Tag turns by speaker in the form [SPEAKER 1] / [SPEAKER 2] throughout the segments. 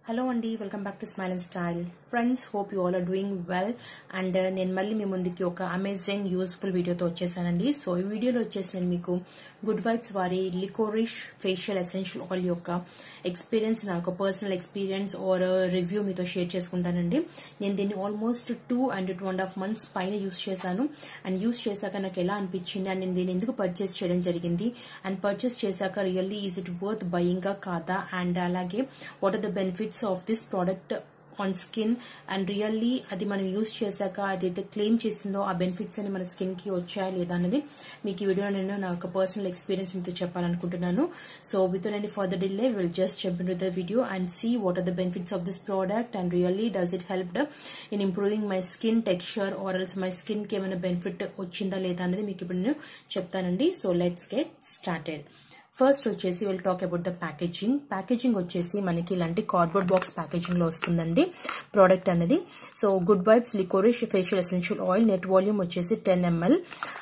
[SPEAKER 1] Hello Andy, welcome back to Smile and Style. Friends, hope you all are doing well and నేను మళ్ళీ మీ ముందుకి ఒక amazing useful వీడియోతో వచ్చేసానండి. సో ఈ వీడియోలో వచ్చేసి నేను మీకు గుడ్ వైబ్స్ వారి లికోరిష్ ఫేషియల్ ఎసెన్షియల్ ఆయిల్ యొక్క ఎక్స్పీరియన్స్, నాకు పర్సనల్ ఎక్స్పీరియన్స్ ఆర్ రివ్యూ మీతో షేర్ చేసుకుంటానండి. నేను దీన్ని ఆల్మోస్ట్ 2 and 2.5 months పైన యూస్ చేశాను అండ్ యూస్ చేశాక నాకు ఎలా అనిపించింది అండ్ నేను దీన్ని ఎందుకు పర్చేస్ చేయడం జరిగింది అండ్ పర్చేస్ చేశాక really is it worth buying కాదా అండ్ అలాగే what are the benefits of this product on skin and really అది మనం యూస్ చేశాక అదైతే క్లెయిమ్ చేసిందో ఆ బెనిఫిట్స్ అని మన స్కిన్ కి వచ్చాయా లేదా అనేది మీకు ఈ వీడియోలో నేను నా యొక్క పర్సనల్ ఎక్స్పీరియన్స్ మీతో చెప్పాలనుకుంటున్నాను. So without any further delay will just jump into the video and see what are the benefits of this product and really does it helped in improving my skin texture or else my skin కి ఏమైనా benefit వచ్చిందా లేదా అనేది మీకు ఇప్పుడు నేను చెప్తానండి. So let's get started. First వచ్చేసి will talk about the packaging వచ్చేసి మనకి ఇలాంటి కార్డ్బోర్డ్ బాక్స్ ప్యాకేజింగ్ లో వస్తుందండి ప్రోడక్ట్ అనేది. So good vibes liquorice facial essential oil net volume వచ్చేసి 10 ml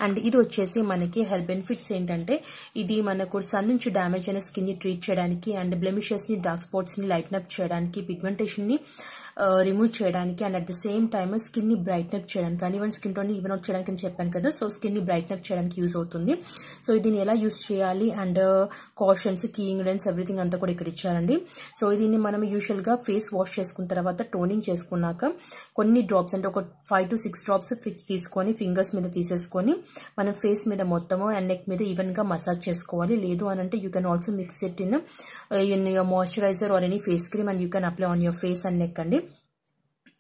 [SPEAKER 1] అండ్ ఇది వచ్చేసి మనకి హెల్త్ బెనిఫిట్స్ ఏంటంటే ఇది మనకు సన్ నుంచి డ్యామేజ్ అయిన స్కిన్ ని ట్రీట్ చేయడానికి అండ్ బ్లెమిషెస్ ని డార్క్ స్పాట్స్ ని లైటన్ అప్ చేయడానికి పిగ్మెంటేషన్ ని రిమూవ్ చేయడానికి and at the same time skin ని బ్రైట్న్ అప్ చేయడానికి అన్ఈవెన్ స్కిన్ టోన్ ని ఈవెన్ అవుట్ చేయడానికి అని చెప్పాను కదా. సో స్కిన్ ని బ్రైట్న్ అప్ చేయడానికి యూజ్ అవుతుంది. సో దీన్ని ఎలా యూజ్ చేయాలి and cautions key ingredients everything అంతా కూడా ఇక్కడ ఇచ్చారండి. సో దీన్ని మనం యూజువల్ గా ఫేస్ వాష్ చేసుకున్న తర్వాత టోనింగ్ చేసుకున్నాక కొన్ని డ్రాప్స్ అంటే ఒక 5 to 6 డ్రాప్స్ తీసుకొని ఫింగర్స్ మీద తీసేసుకొని మనం ఫేస్ మీద మొత్తము అండ్ నెక్ మీద ఈవెన్ గా మసాజ్ చేసుకోవాలి. లేదు అని అంటే you can also mix it in your moisturiser or any face cream and you can apply on your face and neck అండి.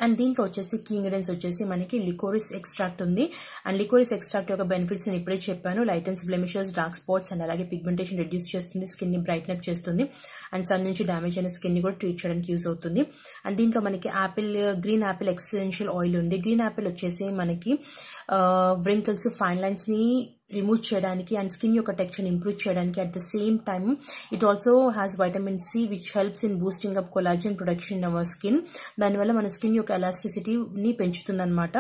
[SPEAKER 1] అండ్ దీంట్లో వచ్చేసి కీ ఇంగ్రీడియంట్స్ వచ్చేసి మనకి లికోరిస్ ఎక్స్ట్రాక్ట్ ఉంది అండ్ లికోరిస్ ఎక్స్ట్రాక్ట్ యొక్క బెనిఫిట్స్ నేను ఇప్పుడే చెప్పాను. లైటన్స్ బ్లెమిషెస్ డార్క్ స్పాట్స్ అండ్ అలాగే పిగ్మెంటేషన్ రెడ్యూస్ చేస్తుంది, స్కిన్ ని బ్రైట్న్ అప్ చేస్తుంది అండ్ సన్ నుంచి డ్యామేజ్ అయిన స్కిన్ ని కూడా ట్రీట్ చేయడానికి యూజ్ అవుతుంది. అండ్ దీంట్లో మనకి గ్రీన్ యాపిల్ ఎసెన్షియల్ ఆయిల్ ఉంది. గ్రీన్ యాపిల్ వచ్చేసి మనకి వ్రింకిల్స్ ఫైన్ లైన్స్ ని రిమూవ్ చేయడానికి అండ్ స్కిన్ యొక్క టెక్స్చర్ ఇంప్రూవ్ చేయడానికి at the same time it also has vitamin C which helps in boosting up collagen production in our skin. దానివల్ల మన skin యొక్క ఎలాస్టిసిటీని పెంచుతుంది అనమాట.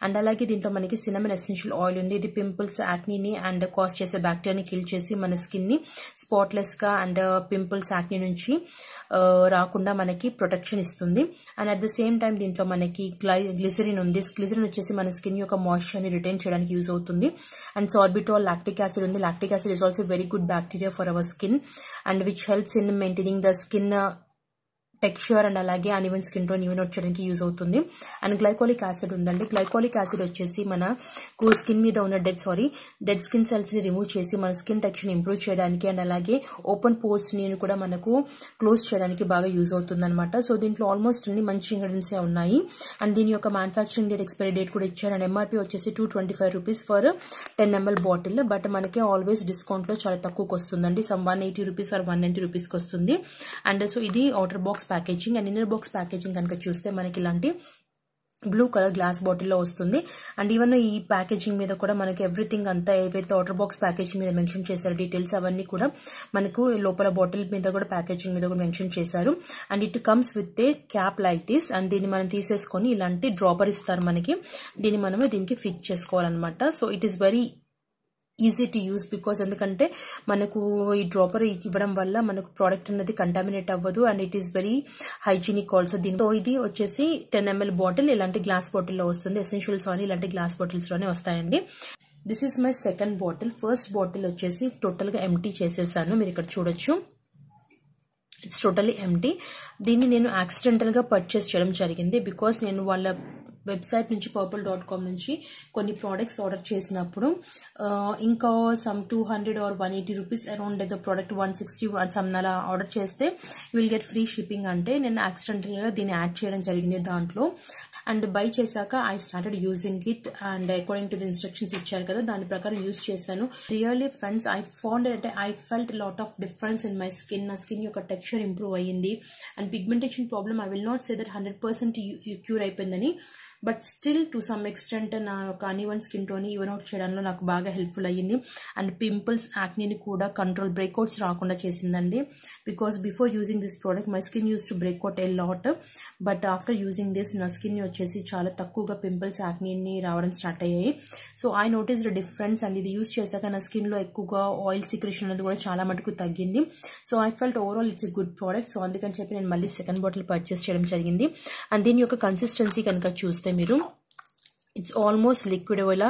[SPEAKER 1] అండ్ అలాగే దీంట్లో మనకి సినమన్ ఎసెన్షియల్ ఆయిల్ ఉంది. ఇది పింపుల్స్ యాక్నీని అండ్ కాజ్ చేసే బ్యాక్టీరియాని కిల్ చేసి మన స్కిన్ ని స్పాట్లెస్ గా అండ్ పింపుల్స్ యాక్నీ నుంచి రాకుండా మనకి ప్రొటెక్షన్ ఇస్తుంది. And at the same time దీంట్లో మనకి గ్లిసరిన్ ఉంది. గ్లిసరిన్ వచ్చేసి మన స్కిన్ యొక్క మాయిశ్చర్ ని రిటైన్ చేయడానికి యూజ్ అవుతుంది. అండ్ సార్బిటాల్ లాక్టిక్ యాసిడ్ ఉంది. Lactic acid is also very good bacteria for our skin and which helps in maintaining the skin texture and అలాగే uneven skin tone even out చేయడానికి use అవుతుంది. And glycolic acid ఉందండి. Glycolic acid వచ్చేసి మనకు skin మీద ఉన్న dead skin cells ని remove చేసి మన స్కిన్ టెక్స్చర్ ఇంప్రూవ్ చేయడానికి అండ్ అలాగే ఓపెన్ పోర్స్ ని కూడా మనకు క్లోజ్ చేయడానికి బాగా యూజ్ అవుతుంది అనమాట. సో దీంట్లో ఆల్మోస్ట్ అన్ని మంచి ఇంగ్రీడియంట్స్ ఉన్నాయి అండ్ దీని యొక్క మ్యానుఫ్యాక్చరింగ్ డేట్ ఎక్స్పైరీ డేట్ కూడా ఇచ్చారు అండ్ ఎంఆర్పీ వచ్చేసి 225 rupees for 10 ml bottle. But మనకి ఆల్వేస్ డిస్కౌంట్ లో చాలా తక్కువకి వస్తుందండి. సమ్ 180 రూపీస్ ఆర్ 190 రూపీస్ కి వస్తుంది. అండ్ సో ఇది outer box packaging and inner box packaging కనుక చూస్తే మనకి ఇలాంటి బ్లూ కలర్ గ్లాస్ బాటిల్లో వస్తుంది. అండ్ ఈవెన్ ఈ ప్యాకేజింగ్ మీద కూడా మనకి ఎవ్రీథింగ్ అంతా ఏవైతే వాటర్ బాక్స్ ప్యాకేజింగ్ మీద మెన్షన్ చేశారు డీటెయిల్స్ అవన్నీ కూడా మనకు లోపల బాటిల్ మీద కూడా ప్యాకేజింగ్ మీద కూడా మెన్షన్ చేశారు. And it comes with a cap like this and దీన్ని మనం తీసేసుకొని ఇలాంటి డ్రాపర్ ఇస్తారు మనకి. దీన్ని మనము దీనికి ఫిక్స్ చేసుకోవాలన్నమాట. So it is very easy to use because ఎందుకంటే మనకు ఈ డ్రాపర్ ఇవ్వడం వల్ల మనకు ప్రోడక్ట్ అనేది కంటామినేట్ అవ్వదు and it is very hygienic also. దీంతో ఇది వచ్చేసి 10 ml బాటిల్ ఇలాంటి గ్లాస్ బాటిల్లో వస్తుంది. ఎసెన్షియల్స్ అని ఇలాంటి గ్లాస్ బాటిల్స్ లోనే వస్తాయండి. This is my second bottle. First bottle వచ్చేసి టోటల్ గా ఎంటీ చేసేసాను. మీరు ఇక్కడ చూడొచ్చు ఇట్స్ టోటలీ ఎంటీ. దీన్ని నేను యాక్సిడెంటల్ గా పర్చేస్ చేయడం జరిగింది బికాస్ నేను వాళ్ళ వెబ్సైట్ నుంచి purple.com నుంచి కొన్ని ప్రోడక్ట్స్ ఆర్డర్ చేసినప్పుడు ఇంకా సమ్ 200 or 180 రూపీస్ అరౌండ్ ఏదో ప్రోడక్ట్ 160 సమ్ అలా ఆర్డర్ చేస్తే you will get free shipping అంటే నేను యాక్సిడెంటల్ గా దీన్ని యాడ్ చేయడం జరిగింది దాంట్లో. అండ్ బై చేశాక I started using it and according to the instructions ఇచ్చారు కదా దాని ప్రకారం యూజ్ చేశాను. రియల్లీ ఫ్రెండ్స్ ఐ ఫౌండ్ అంటే I felt lot of difference in my skin. నా స్కిన్ యొక్క టెక్స్చర్ ఇంప్రూవ్ అయ్యింది and pigmentation problem I will not say that 100% cure అయిపోయిందని but still to some extent నా యొక్క uneven skin tone even out చేయడంలో నాకు బాగా హెల్ప్ఫుల్ అయ్యింది. అండ్ పింపుల్స్, యాక్నీని కూడా కంట్రోల్, బ్రేక్అవుట్స్ రాకుండా చేసిందండి. Because before using this product my skin use to breakout a lot, but after using this నా స్కిన్ వచ్చేసి చాలా తక్కువగా పింపుల్స్, యాక్నీని రావడం స్టార్ట్ అయ్యాయి. So I noticed difference. And ఇది యూస్ చేశాక నా స్కిన్ లో ఎక్కువగా ఆయిల్ సీక్రెషన్ అనేది కూడా చాలా మటుకు తగ్గింది. So I felt overall it's a good product. So అందుకని చెప్పి నేను మళ్ళీ సెకండ్ బాటిల్ పర్చేస్ చేయడం జరిగింది. అండ్ దీని యొక్క కన్సిస్టెన్సీ కనుక చూస్తే మీరు, ఇట్స్ ఆల్మోస్ట్ లిక్విడ్, ఇలా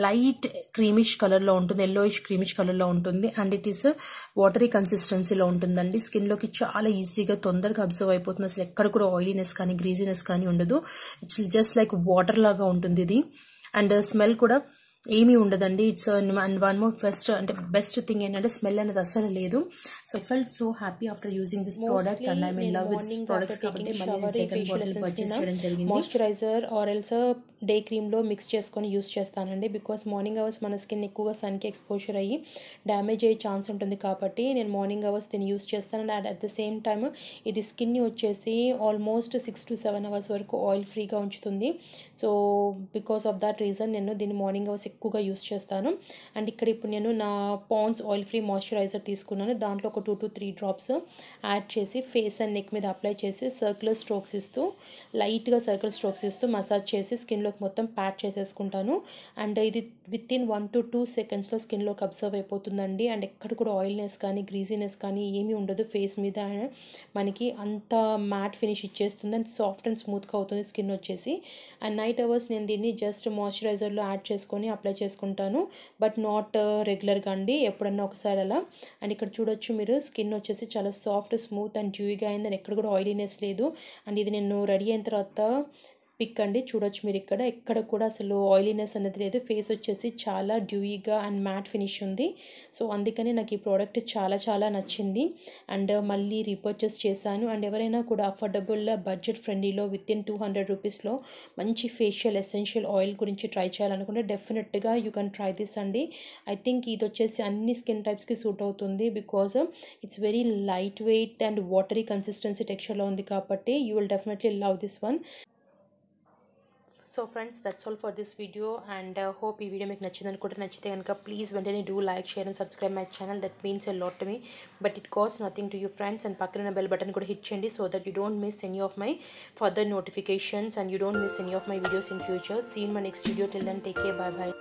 [SPEAKER 1] లైట్ క్రీమిష్ కలర్ లో ఉంటుంది, ఎల్లోయిష్ క్రీమిష్ కలర్ లో ఉంటుంది. అండ్ ఇట్ ఈస్ వాటరీ కన్సిస్టెన్సీలో ఉంటుందండి. స్కిన్ లోకి చాలా ఈజీగా తొందరగా అబ్జర్వ్ అయిపోతుంది. అసలు ఎక్కడ కూడా ఆయిలీనెస్ కానీ గ్రీజీనెస్ కానీ ఉండదు. ఇట్స్ జస్ట్ లైక్ వాటర్ లాగా ఉంటుంది ఇది. అండ్ స్మెల్ కూడా ఏమీ ఉండదండి. It's and one more best thing ఏంటంటే స్మెల్ అనేది అస్సలు లేదు. So I felt so happy after using this product and I mean love with this products కాబట్టి మళ్ళీ నేను సెకండ్ బాటిల్ పర్చేస్ చేయడం జరిగింది.
[SPEAKER 2] Moisturiser or else day cream లో మిక్స్ చేసుకొని యూస్ చేస్తానండి. బికాస్ మార్నింగ్ అవర్స్ మన స్కిన్ ఎక్కువగా సన్ కి ఎక్స్పోజర్ అయ్యి డ్యామేజ్ అయ్యే ఛాన్స్ ఉంటుంది కాబట్టి నేను మార్నింగ్ అవర్స్ దీన్ని యూస్ చేస్తాను. And at the same time ఇది స్కిన్ ని వచ్చేసి ఆల్మోస్ట్ 6 to 7 hours వరకు ఆయిల్ ఫ్రీగా ఉంచుతుంది. So because of that reason నేను దీన్ని మార్నింగ్ అవర్స్ ఎక్కువగా యూస్ చేస్తాను. అండ్ ఇక్కడ ఇప్పుడు నేను నా పాండ్స్ ఆయిల్ ఫ్రీ మాయిశ్చరైజర్ తీసుకున్నాను. దాంట్లో ఒక 2 to 3 drops యాడ్ చేసి ఫేస్ అండ్ నెక్ మీద అప్లై చేసి సర్క్యులర్ స్ట్రోక్స్ ఇస్తూ, లైట్గా సర్కిల్ స్ట్రోక్స్ ఇస్తూ మసాజ్ చేసి స్కిన్లోకి మొత్తం ప్యాక్ చేసేసుకుంటాను. అండ్ ఇది విత్ ఇన్ 1 to 2 secondsలో స్కిన్లోకి అబ్జర్వ్ అయిపోతుందండి. అండ్ ఎక్కడ కూడా ఆయిల్నెస్ కానీ గ్రీజీనెస్ కానీ ఏమీ ఉండదు ఫేస్ మీద. మనకి అంత మ్యాట్ ఫినిష్ ఇచ్చేస్తుంది అండ్ సాఫ్ట్ అండ్ స్మూత్గా అవుతుంది స్కిన్ వచ్చేసి. అండ్ నైట్ అవర్స్ నేను దీన్ని జస్ట్ మాయిశ్చరైజర్లో యాడ్ చేసుకొని అప్లై చేసుకుంటాను, బట్ నాట్ రెగ్యులర్గా అండి, ఎప్పుడన్నా ఒకసారి అలా. అండ్ ఇక్కడ చూడొచ్చు మీరు, స్కిన్ వచ్చేసి చాలా సాఫ్ట్, స్మూత్ అండ్ డ్యూయిగా అయింది. అండ్ ఎక్కడ కూడా ఆయిలీనెస్ లేదు. అండ్ ఇది నేను రెడీ అయిన తర్వాత పిక్ అండి, చూడొచ్చు మీరు ఇక్కడ ఎక్కడ కూడా అసలు ఆయిలీనెస్ అనేది లేదు. ఫేస్ వచ్చేసి చాలా డ్యూయిగా అండ్ మ్యాట్ ఫినిష్ ఉంది. సో అందుకని నాకు ఈ ప్రోడక్ట్ చాలా చాలా నచ్చింది అండ్ మళ్ళీ రీపర్చేస్ చేశాను. అండ్ ఎవరైనా కూడా అఫోర్డబుల్ బడ్జెట్ ఫ్రెండ్లీలో విత్ ఇన్ 200 రూపీస్లో మంచి ఫేషియల్ ఎసెన్షియల్ ఆయిల్ గురించి ట్రై చేయాలనుకుంటే డెఫినెట్గా యూ కెన్ ట్రై దిస్ అండి. ఐ థింక్ ఇది వచ్చేసి అన్ని స్కిన్ టైప్స్కి సూట్ అవుతుంది. Because it's very lightweight and watery consistency టెక్స్చర్లో ఉంది కాబట్టి you will definitely love this one. So friends, that's all for this video and hope ఈ వీడియో మీకు నచ్చింది అనుకుంటే, నచ్చితే కనుక ప్లీజ్ వెంటనే do like, share and subscribe my channel. That means a lot to me, but it cost nothing to you friends. And పక్కన bell button కూడా hit చేయండి so that you don't miss any of my further notifications and you don't miss any of my videos in future. See you in my next video. Till then, take care. Bye bye.